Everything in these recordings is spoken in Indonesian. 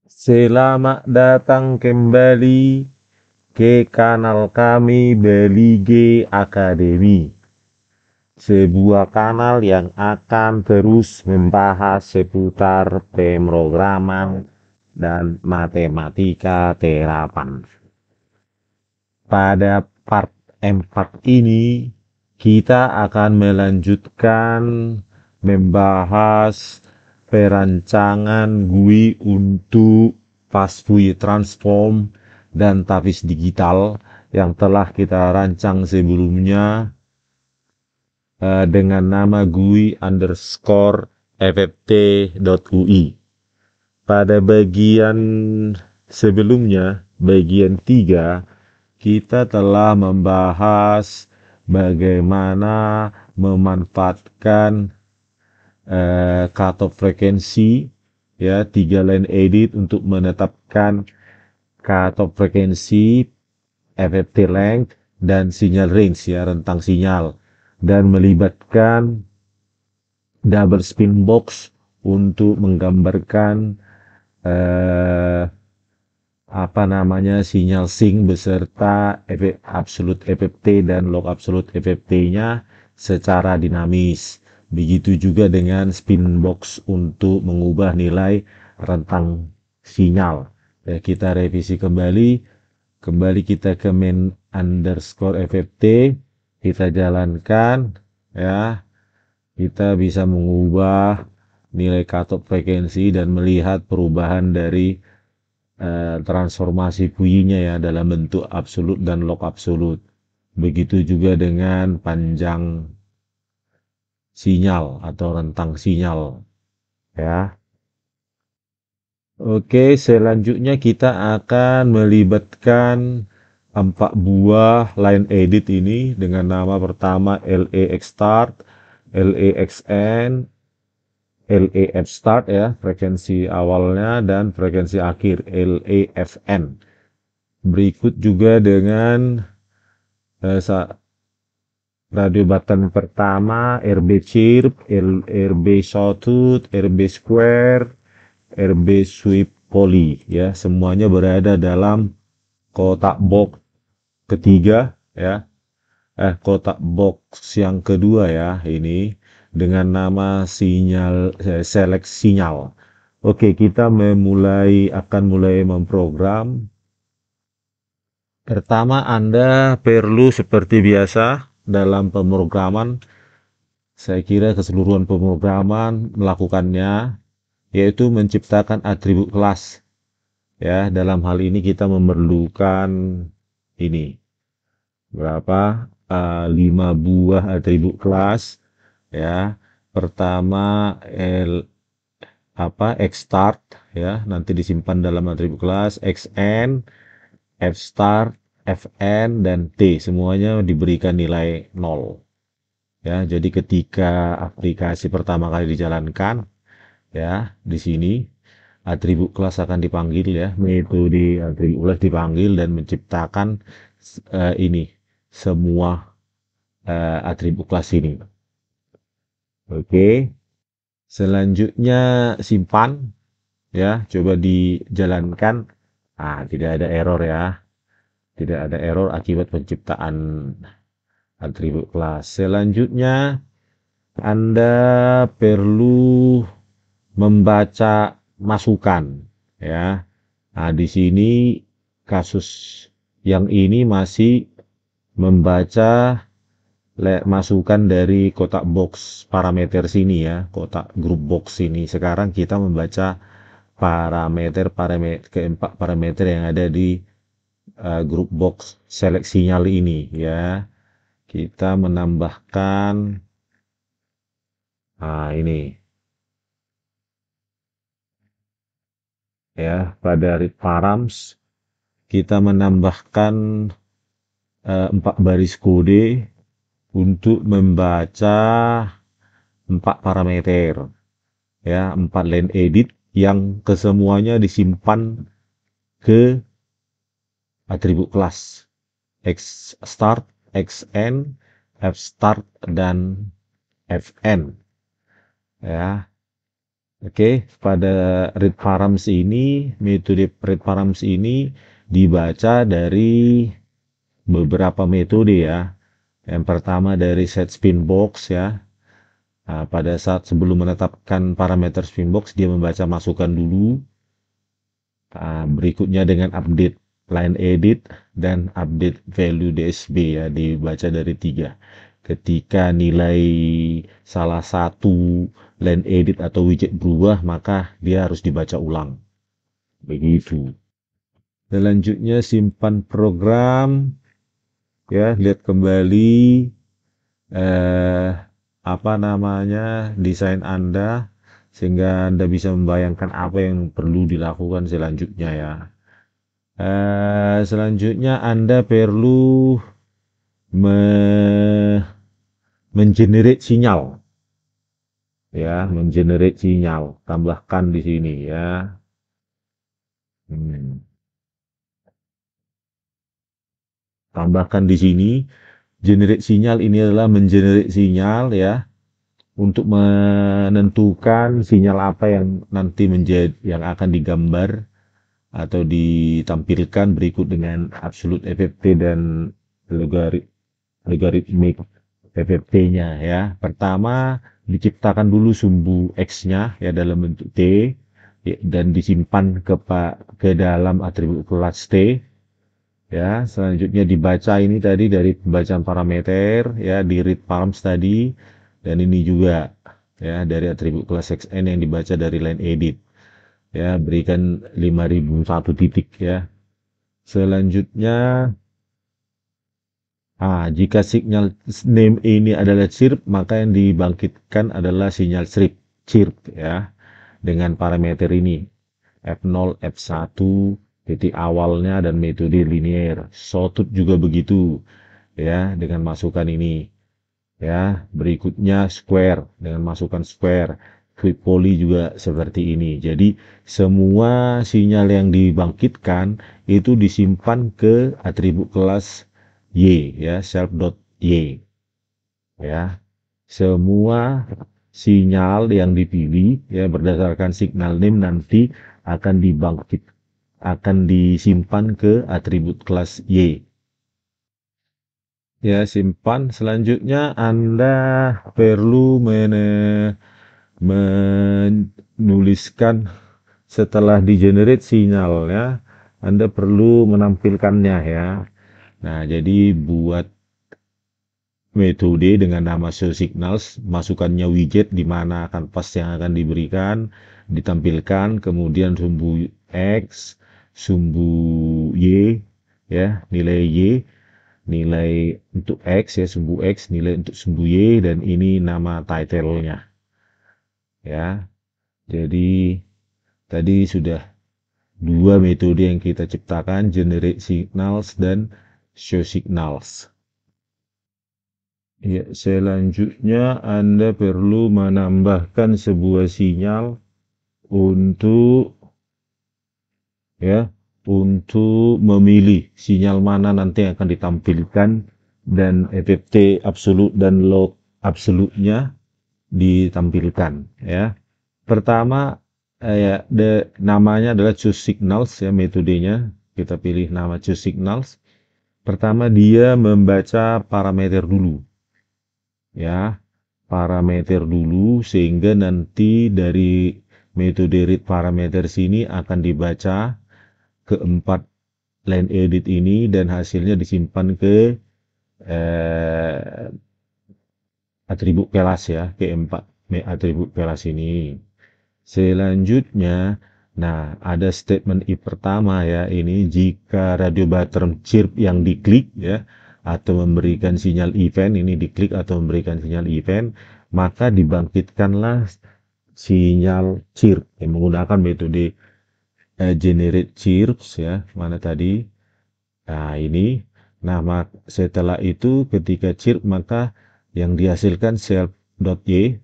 Selamat datang kembali ke kanal kami Belige Academy, sebuah kanal yang akan terus membahas seputar pemrograman dan matematika terapan. Pada part 4 ini, kita akan melanjutkan membahas perancangan GUI untuk fast Fourier transform dan tapis digital yang telah kita rancang sebelumnya dengan nama GUI underscore fft.ui. Pada bagian sebelumnya, bagian 3, kita telah membahas bagaimana memanfaatkan cutoff frekuensi, ya, 3 line edit untuk menetapkan cutoff frekuensi, FFT length, dan sinyal range, ya, rentang sinyal, dan melibatkan double spin box untuk menggambarkan sinyal sync beserta absolute FFT dan log absolute FFT-nya secara dinamis. Begitu juga dengan spin box untuk mengubah nilai rentang sinyal. Ya, kita revisi kembali kita ke main underscore FFT, kita jalankan, ya, kita bisa mengubah nilai cutoff frekuensi dan melihat perubahan dari transformasi puyinya, ya, dalam bentuk absolut dan log absolut. Begitu juga dengan panjang sinyal atau rentang sinyal, ya. Oke, selanjutnya kita akan melibatkan 4 buah line edit ini dengan nama pertama LEX start, LEXN, LEF start, ya, frekuensi awalnya, dan frekuensi akhir LEFN. Berikut juga dengan radio button pertama RB chirp, RB sawtooth, RB square, RB sweep poly, ya, semuanya berada dalam kotak box ketiga, ya, kotak box yang kedua, ya, ini dengan nama sinyal select sinyal. Oke, kita akan mulai memprogram. Pertama, Anda perlu seperti biasa dalam pemrograman, saya kira keseluruhan pemrograman melakukannya, yaitu menciptakan atribut kelas. Ya, dalam hal ini kita memerlukan ini berapa 5 buah atribut kelas, ya. Pertama xstart, ya, nanti disimpan dalam atribut kelas xn, fstart, fn, dan t, semuanya diberikan nilai 0. Ya, jadi ketika aplikasi pertama kali dijalankan, ya, di sini atribut kelas akan dipanggil, ya, metode atribut kelas dipanggil dan menciptakan ini semua atribut kelas ini. Oke, selanjutnya simpan, ya, coba dijalankan. Tidak ada error, ya, tidak ada error akibat penciptaan atribut kelas. Selanjutnya Anda perlu membaca masukan, ya. Di sini kasus yang ini masih membaca masukan dari kotak box parameter sini, ya, kotak grup box ini. Sekarang kita membaca keempat parameter yang ada di grup box select sinyal ini, ya. Kita menambahkan ini, ya, pada read params kita menambahkan 4 baris kode untuk membaca 4 parameter, ya, 4 line edit yang kesemuanya disimpan ke atribut kelas xstart, xn, fstart, dan fn, ya. Oke, pada read params ini, metode read params ini dibaca dari beberapa metode ya. Yang pertama dari set spin box ya. Nah, pada saat sebelum menetapkan parameter spin box, dia membaca masukan dulu. Berikutnya dengan update line edit dan update value DSB ya, dibaca dari 3. Ketika nilai salah satu line edit atau widget berubah, maka dia harus dibaca ulang. Begitu. Selanjutnya simpan program, ya, lihat kembali eh, apa namanya desain Anda sehingga Anda bisa membayangkan apa yang perlu dilakukan selanjutnya ya. Selanjutnya Anda perlu me mengenerate sinyal ya, mengenerate sinyal. Tambahkan di sini ya. Hmm. Tambahkan di sini generate sinyal ini adalah mengenerate sinyal ya untuk menentukan sinyal apa yang nanti menjadi yang akan digambar atau ditampilkan berikut dengan absolute FFT dan logarithmic FFT-nya ya. Pertama, diciptakan dulu sumbu X-nya ya dalam bentuk T ya, dan disimpan ke dalam atribut kelas T ya. Selanjutnya dibaca ini tadi dari pembacaan parameter ya di read params tadi, dan ini juga ya dari atribut kelas XN yang dibaca dari line edit ya, berikan 5001 titik ya. Selanjutnya, jika sinyal name ini adalah chirp, maka yang dibangkitkan adalah sinyal chirp ya dengan parameter ini F0, F1, titik awalnya dan metode linear. Sawtooth juga begitu ya dengan masukan ini ya. Berikutnya square dengan masukan square. Quick poly juga seperti ini. Jadi semua sinyal yang dibangkitkan itu disimpan ke atribut kelas Y ya, self.y ya. Semua sinyal yang dipilih ya berdasarkan signal name nanti akan disimpan ke atribut kelas Y. Ya, simpan. Selanjutnya Anda perlu menuliskan setelah di-generate sinyalnya, Anda perlu menampilkannya ya. Nah, jadi buat metode dengan nama showSignals, masukannya widget di mana kanvas yang akan diberikan, ditampilkan, kemudian sumbu X, sumbu Y, ya, nilai Y, nilai untuk X ya, sumbu X, nilai untuk sumbu Y, dan ini nama title-nya. Ya, jadi tadi sudah dua metode yang kita ciptakan, generate signals dan show signals. Ya, selanjutnya Anda perlu menambahkan sebuah sinyal untuk ya, untuk memilih sinyal mana nanti yang akan ditampilkan dan FFT absolute dan log absolutnya ditampilkan ya. Pertama ya, namanya adalah choose signals ya, metodenya kita pilih nama choose signals. Pertama dia membaca parameter dulu ya, parameter dulu sehingga nanti dari metode read parameter sini akan dibaca keempat line edit ini dan hasilnya disimpan ke eh, atribut kelas ya, keempat atribut kelas ini. Selanjutnya, nah ada statement if pertama ya, ini jika radio button chirp yang diklik ya atau memberikan sinyal event, ini diklik atau memberikan sinyal event, maka dibangkitkanlah sinyal chirp yang menggunakan metode generate chirps ya, mana tadi. Nah, ini. Nah, setelah itu ketika chirp maka yang dihasilkan self.y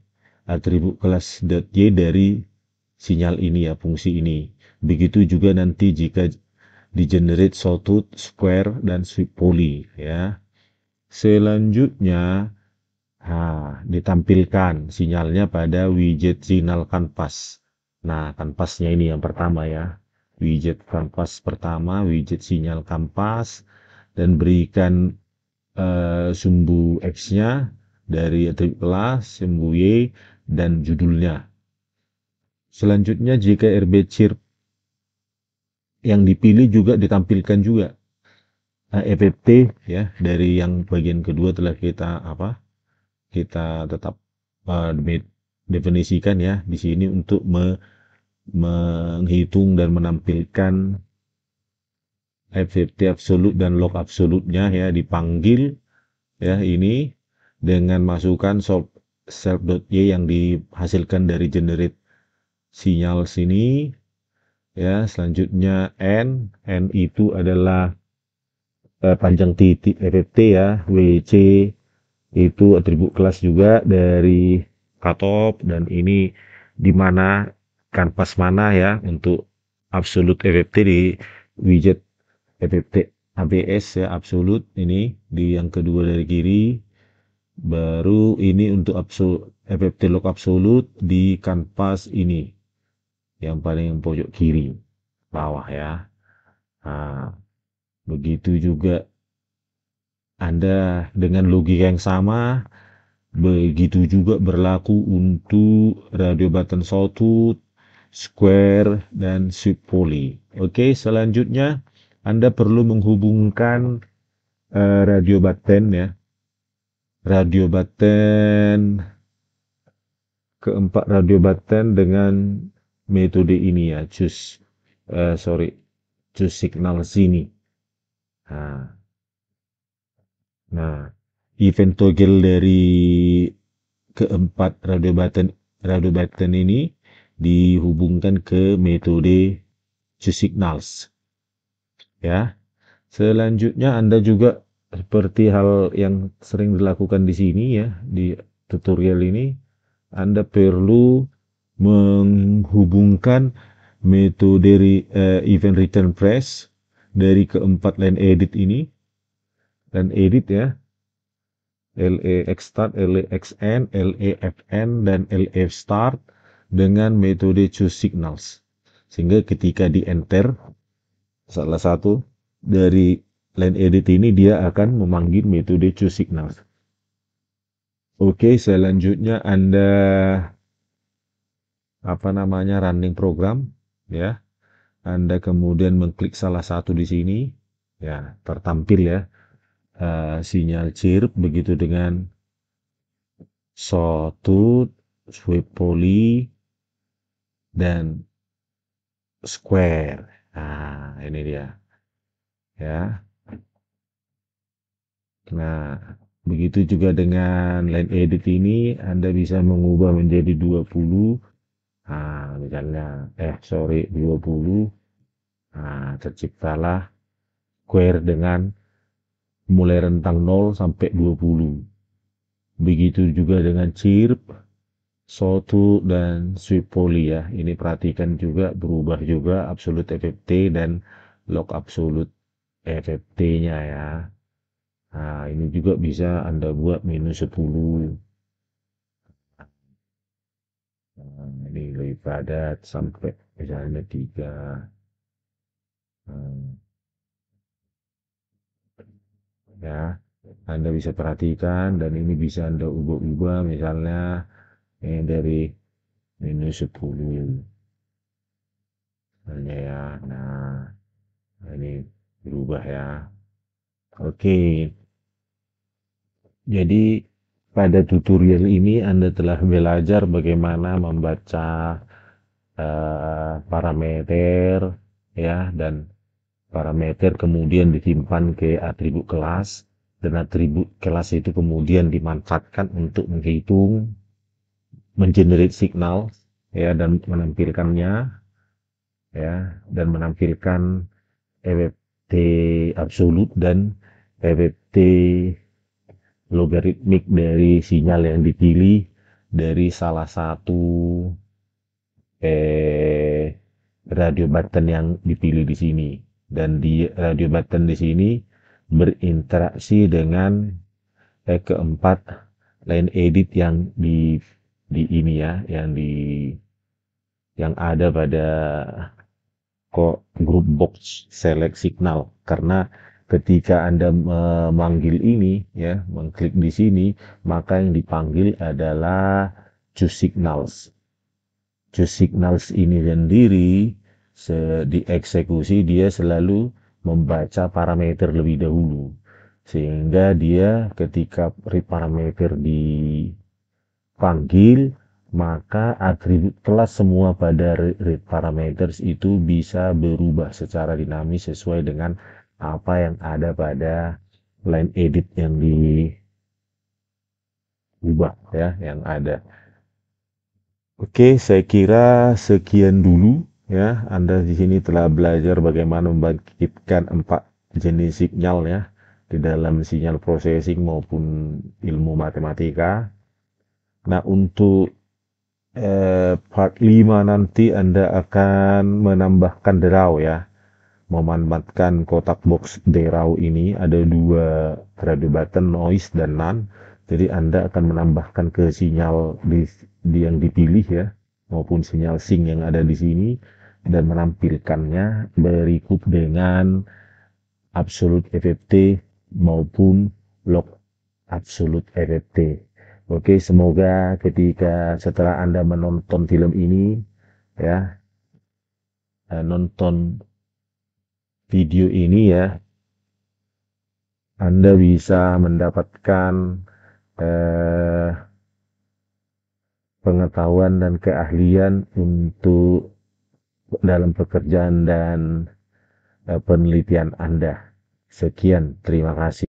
atribut kelas.y dari sinyal ini ya, fungsi ini. Begitu juga nanti jika di generate sawtooth, square, dan sweep poly ya. Selanjutnya ditampilkan sinyalnya pada widget signal canvas Nah, kanvasnya ini yang pertama ya. Widget kanvas pertama, widget sinyal kanvas, dan berikan sumbu X-nya dari atribut kelas, sumbu Y, dan judulnya. Selanjutnya, jika RB chirp yang dipilih juga ditampilkan juga EPT ya, dari yang bagian kedua telah kita tetap definisikan ya di sini untuk menghitung dan menampilkan FFT absolut dan log absolutnya ya, dipanggil ya ini dengan masukan self.y yang dihasilkan dari generate sinyal sini ya. Selanjutnya n itu adalah panjang titik FFT ya, WC itu atribut kelas juga dari cutoff, dan ini di mana kanvas mana ya untuk absolute FFT di widget FFT ABS ya, absolut ini di yang kedua dari kiri. Baru ini untuk FFT log absolut di kanvas ini yang paling pojok kiri bawah ya. Nah, begitu juga Anda dengan logika yang sama, begitu juga berlaku untuk radio button sawtooth, square, dan sweep poly. Oke, selanjutnya Anda perlu menghubungkan radio button ya. Radio button keempat radio button dengan metode ini ya, choose signal sini. Nah, event toggle dari keempat radio button ini dihubungkan ke metode choose signals ya. Selanjutnya Anda juga seperti hal yang sering dilakukan di sini ya, di tutorial ini, Anda perlu menghubungkan metode event return press dari keempat line edit ini, line edit ya, LEXstart, LEXend, LEFN, dan LEFstart dengan metode choose signals. Sehingga ketika di enter salah satu dari line edit ini, dia akan memanggil metode choose signals. Oke, selanjutnya Anda running program ya. Anda kemudian mengklik salah satu di sini ya, tertampil ya sinyal chirp begitu dengan sawtooth, sweep poly, dan square. Nah, ini dia ya. Nah, begitu juga dengan line edit ini, Anda bisa mengubah menjadi 20. Nah, misalnya 20. Nah, terciptalah square dengan mulai rentang 0 sampai 20. Begitu juga dengan chirp, sawtooth, dan sweep poly ya. Ini perhatikan juga berubah juga absolute FFT dan log absolute FFT-nya ya. Nah, ini juga bisa Anda buat -10. Nah, ini lebih padat sampai misalnya 3. Nah, ya, Anda bisa perhatikan, dan ini bisa Anda ubah-ubah misalnya ini dari -10 misalnya ya. Nah, ini berubah ya. Oke, jadi pada tutorial ini Anda telah belajar bagaimana membaca parameter ya, dan parameter kemudian disimpan ke atribut kelas, dan atribut kelas itu kemudian dimanfaatkan untuk menghitung, mengenerate signal ya, dan menampilkannya ya, dan menampilkan EWT absolut dan EWT logaritmik dari sinyal yang dipilih dari salah satu radio button yang dipilih di sini. Dan di radio button di sini berinteraksi dengan keempat line edit yang di ini ya, yang yang ada pada kok grup box select signal, karena ketika Anda memanggil ini ya, mengklik di sini, maka yang dipanggil adalah choose signals. Choose signals ini sendiri dieksekusi dia selalu membaca parameter lebih dahulu, sehingga dia ketika parameter dipanggil, maka atribut kelas semua pada read parameters itu bisa berubah secara dinamis sesuai dengan apa yang ada pada line edit yang diubah ya, yang ada. Oke, saya kira sekian dulu ya. Anda di sini telah belajar bagaimana membangkitkan 4 jenis sinyal ya di dalam sinyal processing maupun ilmu matematika. Nah, untuk part 5 nanti Anda akan menambahkan draw ya, memanfaatkan kotak box draw ini ada 2 radio button, noise dan none. Jadi Anda akan menambahkan ke sinyal yang dipilih ya, maupun sinyal sync yang ada di sini, dan menampilkannya berikut dengan absolute FFT maupun log absolute FFT. Oke, semoga ketika setelah Anda menonton film ini ya, nonton video ini ya, Anda bisa mendapatkan eh, pengetahuan dan keahlian untuk dalam pekerjaan dan penelitian Anda. Sekian, terima kasih.